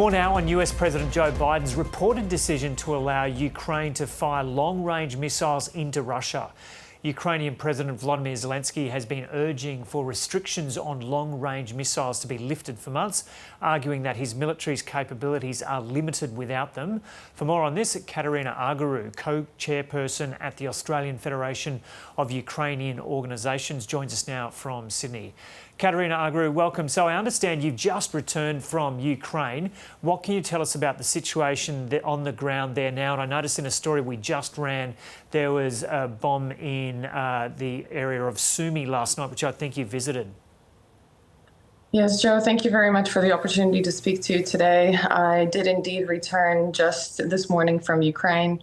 More now on US President Joe Biden's reported decision to allow Ukraine to fire long-range missiles into Russia. Ukrainian President Volodymyr Zelensky has been urging for restrictions on long-range missiles to be lifted for months, arguing that his military's capabilities are limited without them. For more on this, Kateryna Argyrou, co-chairperson at the Australian Federation of Ukrainian Organisations, joins us now from Sydney. Kateryna Argyrou, welcome. So I understand you've just returned from Ukraine. What can you tell us about the situation on the ground there now? And I noticed in a story we just ran, there was a bomb in the area of Sumy last night, which I think you visited. Yes, Joe, thank you very much for the opportunity to speak to you today. I did indeed return just this morning from Ukraine.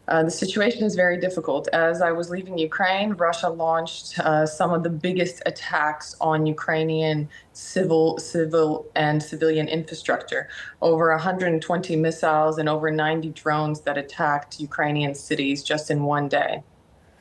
The situation is very difficult. As I was leaving Ukraine, Russia launched some of the biggest attacks on Ukrainian civil and civilian infrastructure. Over 120 missiles and over 90 drones that attacked Ukrainian cities just in one day.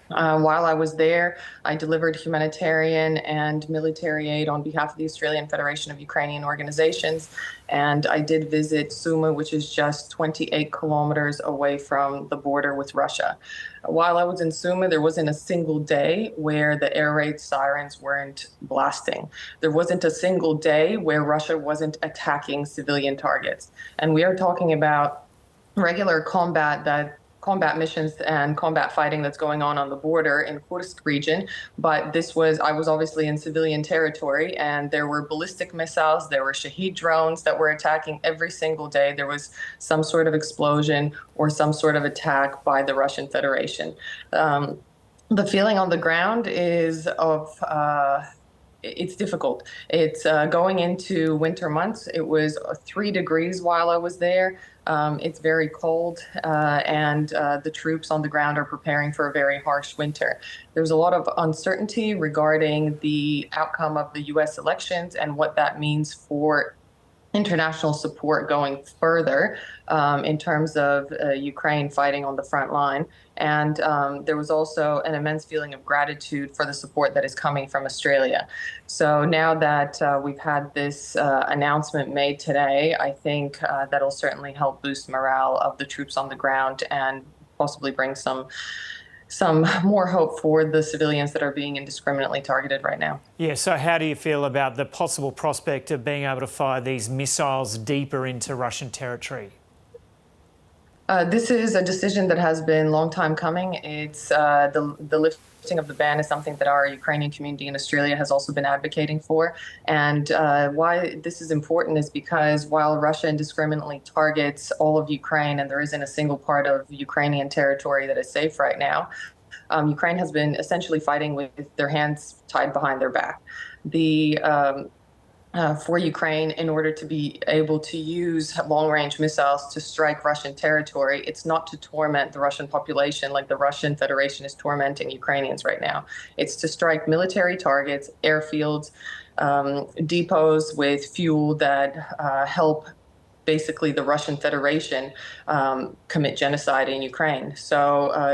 While I was there, I delivered humanitarian and military aid on behalf of the Australian Federation of Ukrainian Organizations, and I did visit Sumy, which is just 28 kilometers away from the border with Russia. While I was in Sumy, there wasn't a single day where the air raid sirens weren't blasting. There wasn't a single day where Russia wasn't attacking civilian targets. And we are talking about regular combat missions and combat fighting that's going on the border in Kursk region. But I was obviously in civilian territory, and there were ballistic missiles, there were Shahed drones that were attacking every single day. There was some sort of explosion or some sort of attack by the Russian Federation. The feeling on the ground is it's difficult. It's going into winter months. It was 3 degrees while I was there. It's very cold, and the troops on the ground are preparing for a very harsh winter. There's a lot of uncertainty regarding the outcome of the U.S. elections and what that means for international support going further in terms of Ukraine fighting on the front line. And there was also an immense feeling of gratitude for the support that is coming from Australia. So now that we've had this announcement made today, I think that'll certainly help boost morale of the troops on the ground and possibly bring some more hope for the civilians that are being indiscriminately targeted right now. Yeah, so how do you feel about the possible prospect of being able to fire these missiles deeper into Russian territory? This is a decision that has been a long time coming. It's the lifting of the ban is something that our Ukrainian community in Australia has also been advocating for. And why this is important is because while Russia indiscriminately targets all of Ukraine and there isn't a single part of Ukrainian territory that is safe right now, Ukraine has been essentially fighting with their hands tied behind their back. For Ukraine, in order to be able to use long-range missiles to strike Russian territory, it's not to torment the Russian population like the Russian Federation is tormenting Ukrainians right now. It's to strike military targets, airfields, depots with fuel that help basically the Russian Federation commit genocide in Ukraine. So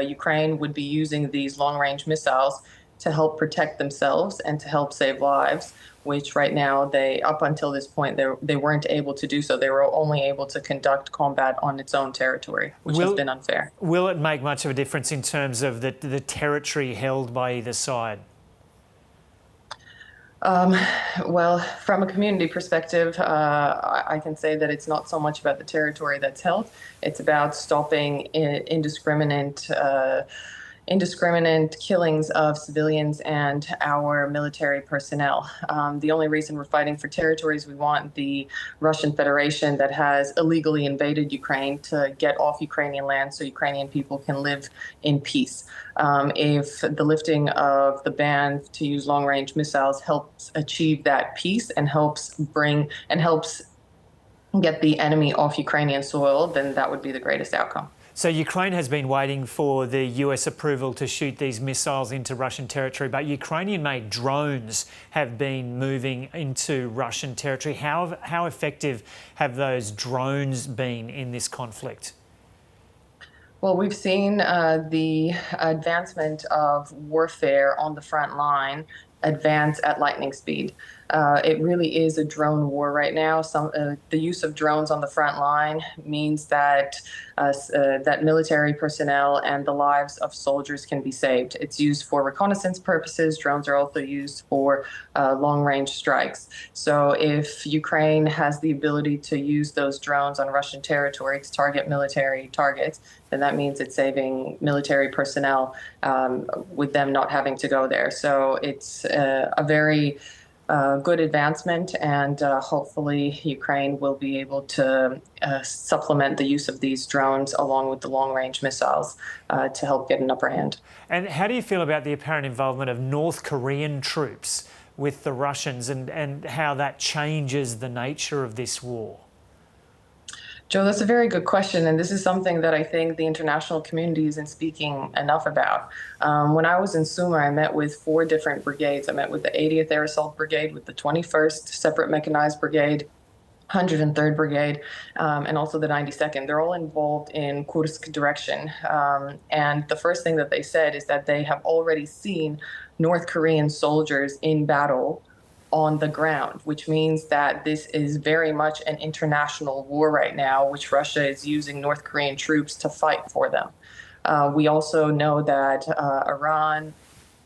Ukraine would be using these long-range missiles to help protect themselves and to help save lives, which right now up until this point, they weren't able to do so. They were only able to conduct combat on its own territory, which has been unfair. Will it make much of a difference in terms of the territory held by either side? Well, from a community perspective, I can say that it's not so much about the territory that's held. It's about stopping indiscriminate killings of civilians and our military personnel. The only reason we're fighting for territories, we want the Russian Federation that has illegally invaded Ukraine to get off Ukrainian land so Ukrainian people can live in peace. If the lifting of the ban to use long-range missiles helps achieve that peace and helps get the enemy off Ukrainian soil, then that would be the greatest outcome. So Ukraine has been waiting for the US approval to shoot these missiles into Russian territory, but Ukrainian-made drones have been moving into Russian territory. How effective have those drones been in this conflict? Well, we've seen the advancement of warfare on the front line advance at lightning speed. It really is a drone war right now. The use of drones on the front line means that that military personnel and the lives of soldiers can be saved. It's used for reconnaissance purposes. Drones are also used for long-range strikes. So if Ukraine has the ability to use those drones on Russian territory to target military targets, then that means it's saving military personnel with them not having to go there. So it's a very good advancement, and hopefully Ukraine will be able to supplement the use of these drones along with the long-range missiles to help get an upper hand. And how do you feel about the apparent involvement of North Korean troops with the Russians, and how that changes the nature of this war? Joe, that's a very good question, and this is something that I think the international community isn't speaking enough about. When I was in Sumy, I met with 4 different brigades. I met with the 80th Air Assault Brigade, with the 21st Separate Mechanized Brigade, 103rd Brigade, and also the 92nd. They're all involved in Kursk direction. And the first thing that they said is that they have already seen North Korean soldiers in battle on the ground, which means that this is very much an international war right now, which Russia is using North Korean troops to fight for them. We also know that Iran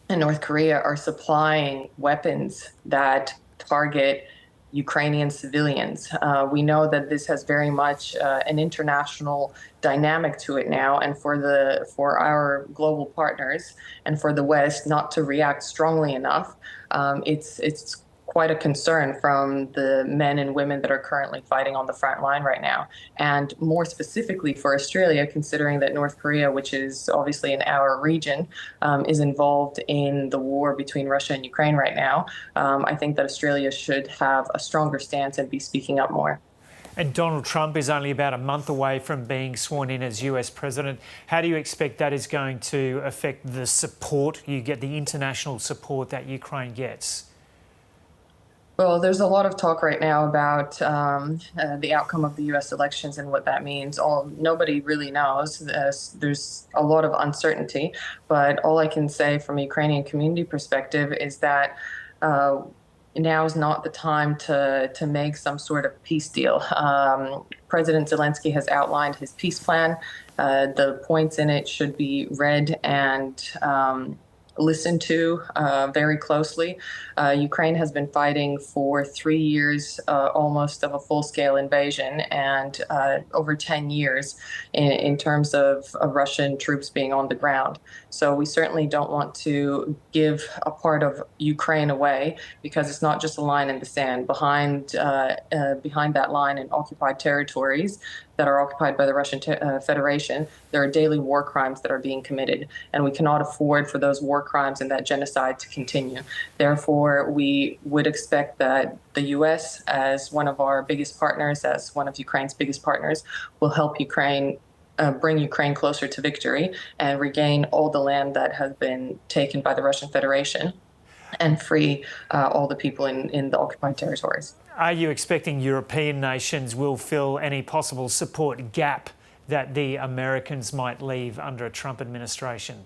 and North Korea are supplying weapons that target Ukrainian civilians. We know that this has very much an international dynamic to it now, and for our global partners and for the West not to react strongly enough, it's quite a concern from the men and women that are currently fighting on the front line right now. And more specifically for Australia, considering that North Korea, which is obviously in our region, is involved in the war between Russia and Ukraine right now, I think that Australia should have a stronger stance and be speaking up more. And Donald Trump is only about a month away from being sworn in as US president. How do you expect that is going to affect the support you get, the international support that Ukraine gets? Well, there's a lot of talk right now about the outcome of the U.S. elections and what that means. Nobody really knows. There's a lot of uncertainty, but all I can say from a Ukrainian community perspective is that now is not the time to make some sort of peace deal. President Zelensky has outlined his peace plan. The points in it should be read and listened to very closely. Ukraine has been fighting for 3 years almost of a full-scale invasion, and over 10 years in terms of Russian troops being on the ground. So we certainly don't want to give a part of Ukraine away, because it's not just a line in the sand. Behind that line in occupied territories that are occupied by the Russian Federation, there are daily war crimes that are being committed, and we cannot afford for those war crimes and that genocide to continue. Therefore, we would expect that the U.S., as one of our biggest partners, as one of Ukraine's biggest partners, will help Ukraine bring Ukraine closer to victory and regain all the land that has been taken by the Russian Federation, and free all the people in the occupied territories. Are you expecting European nations will fill any possible support gap that the Americans might leave under a Trump administration?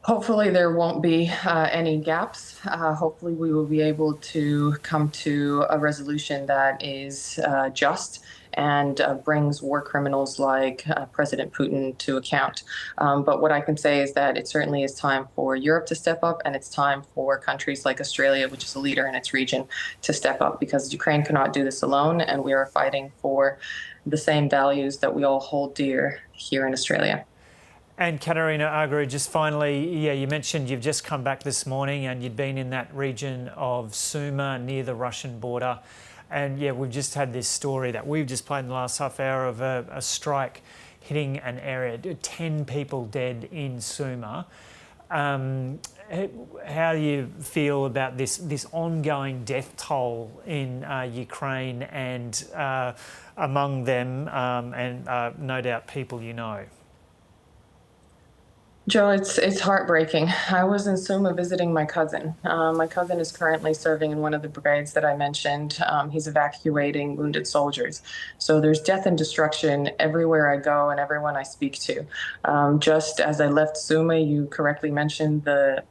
Hopefully there won't be any gaps. Hopefully we will be able to come to a resolution that is just and brings war criminals like President Putin to account. But what I can say is that it certainly is time for Europe to step up, and it's time for countries like Australia, which is a leader in its region, to step up, because Ukraine cannot do this alone, and we are fighting for the same values that we all hold dear here in Australia. And Kateryna Argyrou, just finally, you mentioned you've just come back this morning and you'd been in that region of Sumy near the Russian border. And we've just had this story that we've just played in the last half hour of a strike hitting an area, 10 people dead in Sumy. How do you feel about this ongoing death toll in Ukraine and among them and no doubt people you know? Joe, it's heartbreaking. I was in Sumy visiting my cousin. My cousin is currently serving in one of the brigades that I mentioned. He's evacuating wounded soldiers. So there's death and destruction everywhere I go and everyone I speak to. Just as I left Sumy, you correctly mentioned the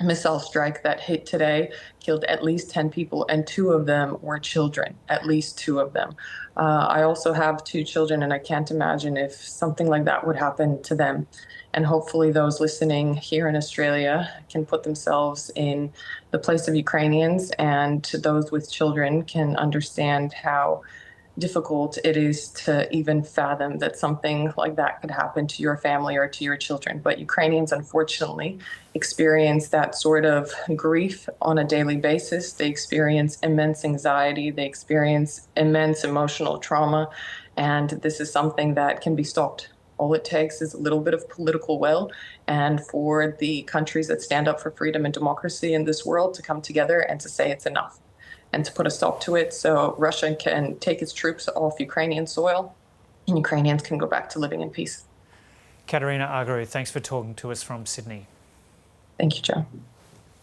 missile strike that hit today killed at least 10 people, and 2 of them were children, at least 2 of them. I also have 2 children, and I can't imagine if something like that would happen to them. And hopefully those listening here in Australia can put themselves in the place of Ukrainians, and those with children can understand how difficult it is to even fathom that something like that could happen to your family or to your children. But Ukrainians, unfortunately, experience that sort of grief on a daily basis. They experience immense anxiety. They experience immense emotional trauma. And this is something that can be stopped. All it takes is a little bit of political will, and for the countries that stand up for freedom and democracy in this world to come together and to say it's enough, and to put a stop to it so Russia can take its troops off Ukrainian soil and Ukrainians can go back to living in peace. Kateryna Argyrou, thanks for talking to us from Sydney. Thank you, Joe.